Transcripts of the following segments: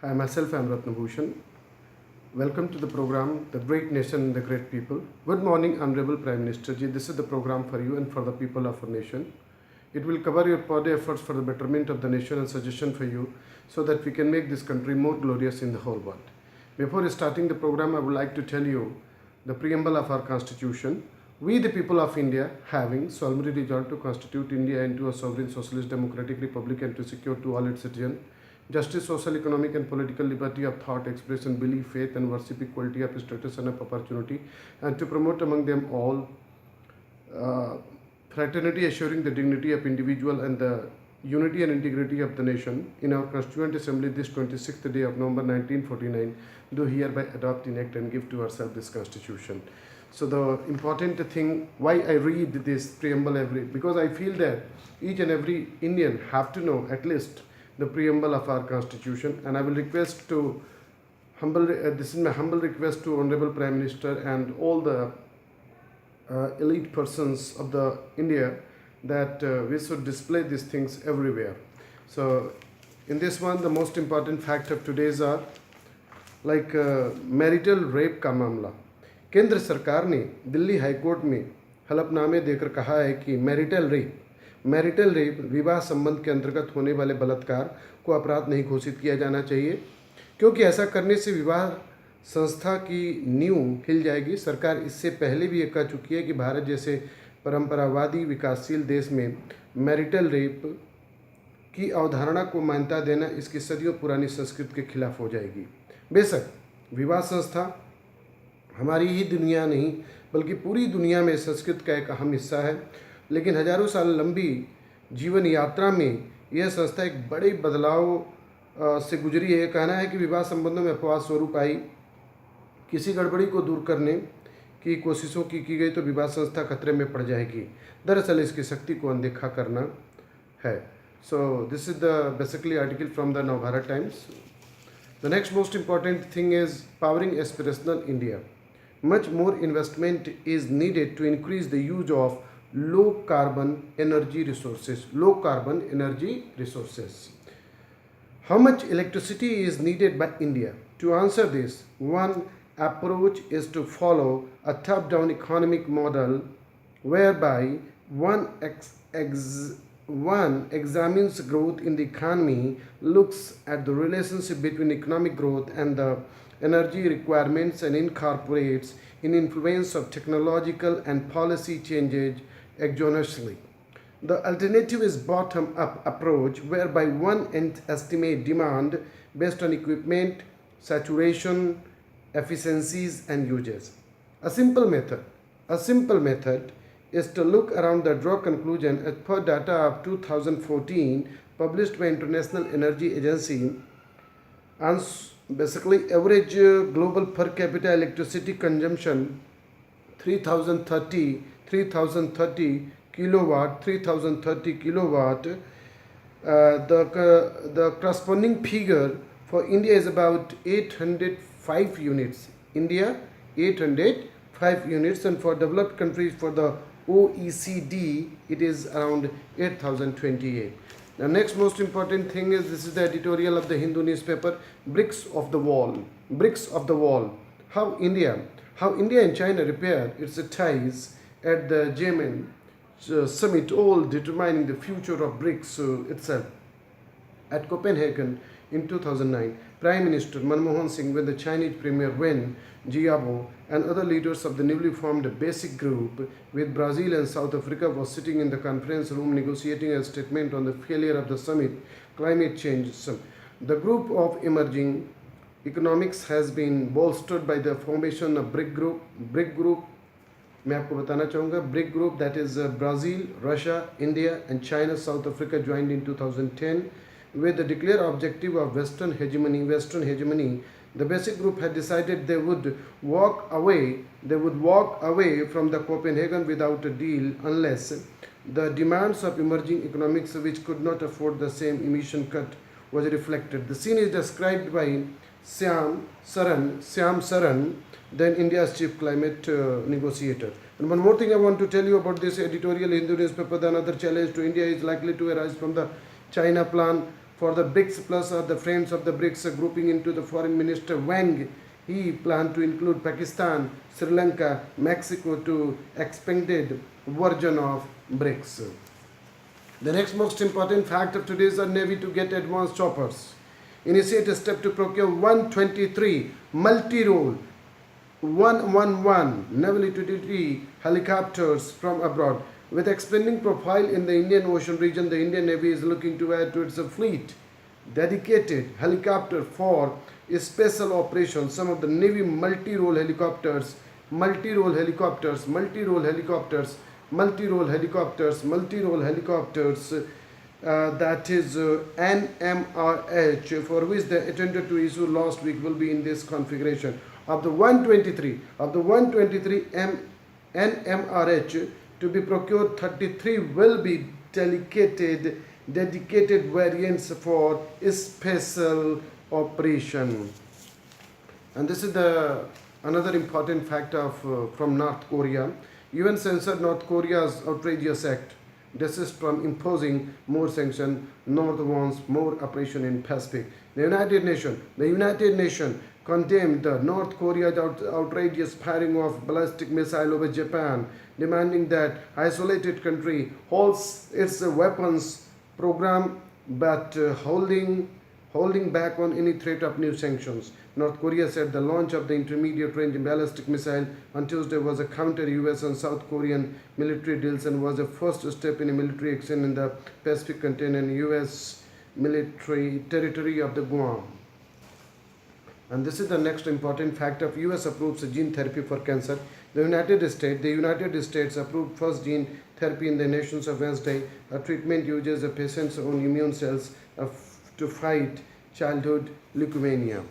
Hi, myself I am R.Bhushan. Welcome to the program, The Great Nation and the Great People. Good morning, Honorable Prime Minister Ji. This is the program for you and for the people of our nation. It will cover your per day efforts for the betterment of the nation and suggestion for you so that we can make this country more glorious in the whole world. Before starting the program, I would like to tell you the preamble of our constitution. We, the people of India, having solemnly resolved to constitute India into a sovereign socialist democratic republic and to secure to all its citizens justice, social, economic, and political liberty of thought, expression, belief, faith, and worship, equality of status and of opportunity, and to promote among them all fraternity, assuring the dignity of individual and the unity and integrity of the nation. In our Constituent Assembly, this 26th day of November 1949, do hereby adopt, enact, and give to ourselves this Constitution. So the important thing why I read this preamble because I feel that each and every Indian have to know at least the preamble of our constitution, and I will request to this is my humble request to Honorable Prime Minister and all the elite persons of the India that we should display these things everywhere. So in this one, the most important fact of today's are like marital rape का मामला. केंद्र सरकार ने Delhi high court में हलफनामे देकर कहा है कि मैरिटल रेप विवाह संबंध के अंतर्गत होने वाले बलात्कार को अपराध नहीं घोषित किया जाना चाहिए, क्योंकि ऐसा करने से विवाह संस्था की नींव हिल जाएगी. सरकार इससे पहले भी ये कह चुकी है कि भारत जैसे परंपरावादी विकासशील देश में मैरिटल रेप की अवधारणा को मान्यता देना इसकी सदियों पुरानी संस्कृति के खिलाफ हो जाएगी. बेशक विवाह संस्था हमारी ही दुनिया नहीं बल्कि पूरी दुनिया में संस्कृति का एक अहम हिस्सा है, लेकिन हजारों साल लंबी जीवन यात्रा में यह संस्था एक बड़े बदलाव से गुजरी है. कहना है कि विवाह संबंधों में अपवाद स्वरूप आई किसी गड़बड़ी को दूर करने की कोशिशों की गई तो विवाह संस्था खतरे में पड़ जाएगी. दरअसल इसकी शक्ति को अनदेखा करना है. So this is the basically article from the Navbharat times. The next most important thing is powering aspirational India. Much more investment is needed to increase the use of low carbon energy resources. How much electricity is needed by India? To answer this, one approach is to follow a top-down economic model whereby one examines growth in the economy, looks at the relationship between economic growth and the energy requirements, and incorporates in influence of technological and policy changes exogenously. The alternative is bottom-up approach whereby one estimates demand based on equipment, saturation, efficiencies, and uses. A simple method is to look around the draw conclusion as per data of 2014 published by International Energy Agency. And basically average global per capita electricity consumption 3030 kilowatt. The corresponding figure for India is about 805 units. India 805 units, and for developed countries, for the OECD, it is around 8028. The next most important thing is this is the editorial of the Hindu newspaper, Bricks of the Wall. How India and China repair its ties at the Japan summit, all determining the future of BRICS itself. At Copenhagen in 2009, Prime Minister Manmohan Singh with the Chinese Premier Wen Jiabo and other leaders of the newly formed BASIC group with Brazil and South Africa was sitting in the conference room negotiating a statement on the failure of the summit climate change. The group of emerging economics has been bolstered by the formation of BRIC group. मैं आपको बताना चाहूँगा BRIC group, that is Brazil, Russia, India and China. South Africa joined in 2010 with the declared objective of Western hegemony. The BASIC group had decided they would walk away from the Copenhagen without a deal unless the demands of emerging economics, which could not afford the same emission cut, was reflected. The scene is described by Shyam Saran, then India's chief climate negotiator. And one more thing I want to tell you about this editorial Hindu newspaper. The another challenge to India is likely to arise from the China plan for the BRICS plus or the friends of the BRICS grouping into the foreign minister Wang. He planned to include Pakistan, Sri Lanka, Mexico to expanded version of BRICS. The next most important fact of today is our Navy to get advanced choppers. Initiate a step to procure 123 multi-role 111 naval utility helicopters from abroad. With expanding profile in the Indian Ocean region, the Indian Navy is looking to add to its fleet dedicated helicopter for special operations. Some of the Navy multi-role helicopters, multi-role helicopters, multi-role helicopters, multi-role helicopters, multi-role helicopters, that is NMRH, for which the attended to issue last week will be in this configuration. Of the 123 NMRH to be procured, 33 will be dedicated variants for special operation. And this is the another important fact of from North Korea. UN censored North Korea's outrageous act, desist from imposing more sanctions. North wants more operation in Pacific. The United Nations condemned the North Korea's outrageous firing of ballistic missile over Japan, demanding that isolated country halts its weapons program, but holding back on any threat of new sanctions. North Korea said the launch of the intermediate range ballistic missile on Tuesday was a counter US and South Korean military deals and was a first step in a military action in the Pacific containing US military territory of the Guam. And this is the next important fact of US approves gene therapy for cancer. The United States approved first gene therapy in the nations of Wednesday. A treatment uses a patient's own immune cells to fight childhood leukemia.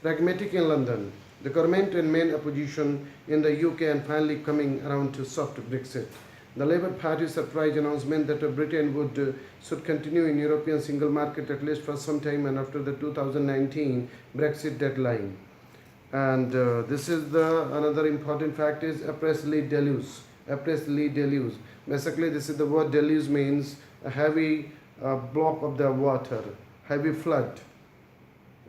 Pragmatic in London. The government and main opposition in the UK and finally coming around to soft Brexit. The Labour Party's surprise announcement that Britain should continue in European single market at least for some time and after the 2019 Brexit deadline. And this is another important fact is appressly deluge. Basically, this is the word deluge means a heavy block of the water, heavy flood.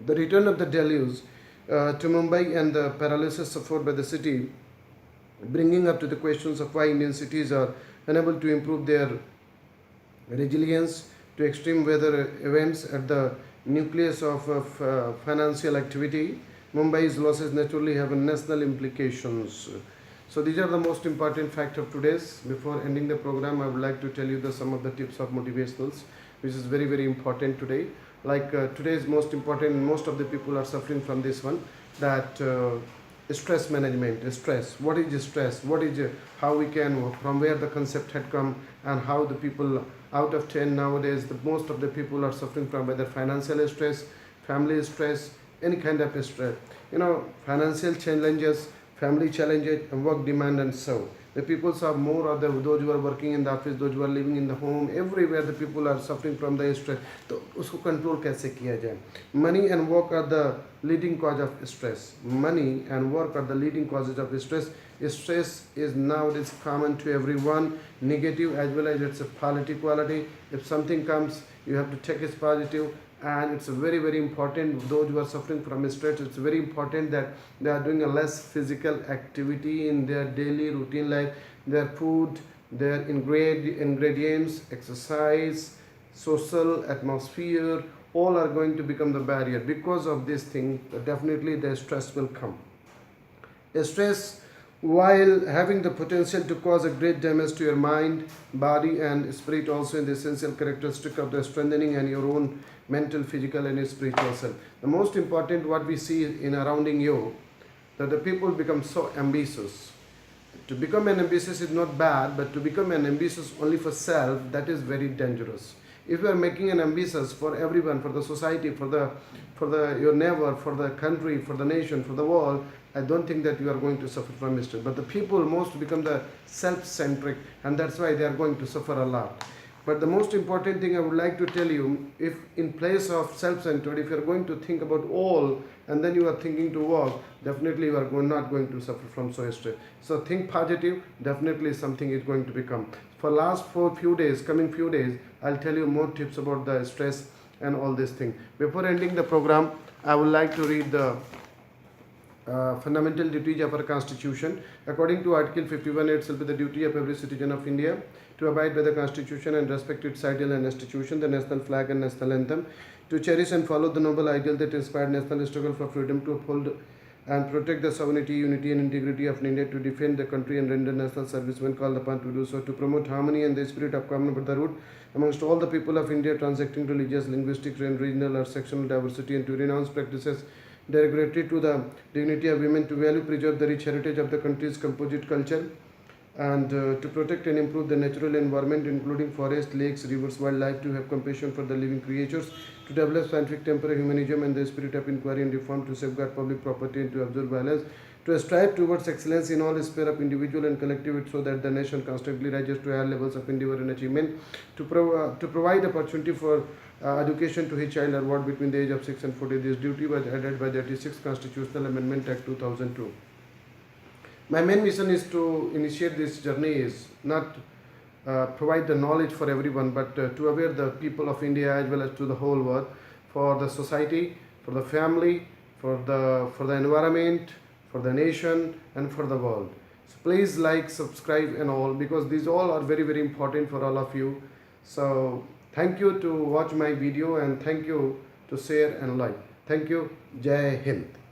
The return of the deluge to Mumbai and the paralysis suffered by the city, bringing up to the questions of why Indian cities are unable to improve their resilience to extreme weather events at the nucleus of financial activity. Mumbai's losses naturally have national implications. So these are the most important facts of today's. Before ending the program, I would like to tell you some of the tips of motivationals, which is very, very important today. Like today's most important, most of the people are suffering from this one, that stress management. Stress. What is stress? What is how we can, from where the concept had come, and how the people out of 10 nowadays, most of the people are suffering from whether financial stress, family stress, any kind of stress. Financial challenges, family challenges, and work demand, and so the people are more of those who are working in the office, those who are living in the home, everywhere the people are suffering from the stress. So usko control kaise kiya jaye? Money and work are the leading cause of stress. Money and work are the leading causes of stress. Stress is nowadays common to everyone, negative as well as it's a quality. If something comes, you have to take it positive. And it's very, very important, those who are suffering from stress, it's very important that they are doing a less physical activity in their daily routine life. Their food, their ingredients, exercise, social atmosphere, all are going to become the barrier. Because of this thing, definitely the stress will come. Stress, while having the potential to cause a great damage to your mind, body and spirit, also in the essential characteristic of the strengthening and your own mental, physical and spiritual self. The most important what we see in surrounding you, that the people become so ambitious. To become an ambitious is not bad, but to become an ambitious only for self, that is very dangerous. If you are making an ambitious for everyone, for the society, for your neighbor, for the country, for the nation, for the world, I don't think that you are going to suffer from stress. But the people most become the self-centric, and that's why they are going to suffer a lot. But the most important thing I would like to tell you, if in place of self-centered, if you are going to think about all and then you are thinking to work, definitely you are not going to suffer from so stress. So think positive, definitely something is going to become. For last coming few days, I'll tell you more tips about the stress and all this thing. Before ending the program, I would like to read the fundamental duties of our constitution. According to article 51, it shall be the duty of every citizen of India to abide by the constitution and respect its ideal and institution, the national flag and national anthem, to cherish and follow the noble ideal that inspired national struggle for freedom, to uphold and protect the sovereignty, unity and integrity of India, to defend the country and render national service when called upon to do so, to promote harmony and the spirit of common brotherhood amongst all the people of India, transacting religious, linguistic and regional or sectional diversity, and to renounce practices derogatory to the dignity of women, to value, preserve the rich heritage of the country's composite culture, and to protect and improve the natural environment, including forests, lakes, rivers, wildlife, to have compassion for the living creatures, to develop scientific temper, humanism and the spirit of inquiry and reform, to safeguard public property and to observe violence, to strive towards excellence in all spheres of individual and collective, so that the nation constantly rises to higher levels of endeavor and achievement, to provide opportunity for education to each child or ward between the age of 6 and 40. This duty was added by the 36th Constitutional Amendment Act 2002. My main mission is to initiate this journey is not provide the knowledge for everyone, but to aware the people of India as well as to the whole world, for the society, for the family, for the environment, for the nation and for the world. So please like, subscribe and all, because these all are very, very important for all of you. So thank you to watch my video and thank you to share and like. Thank you. Jai Hind.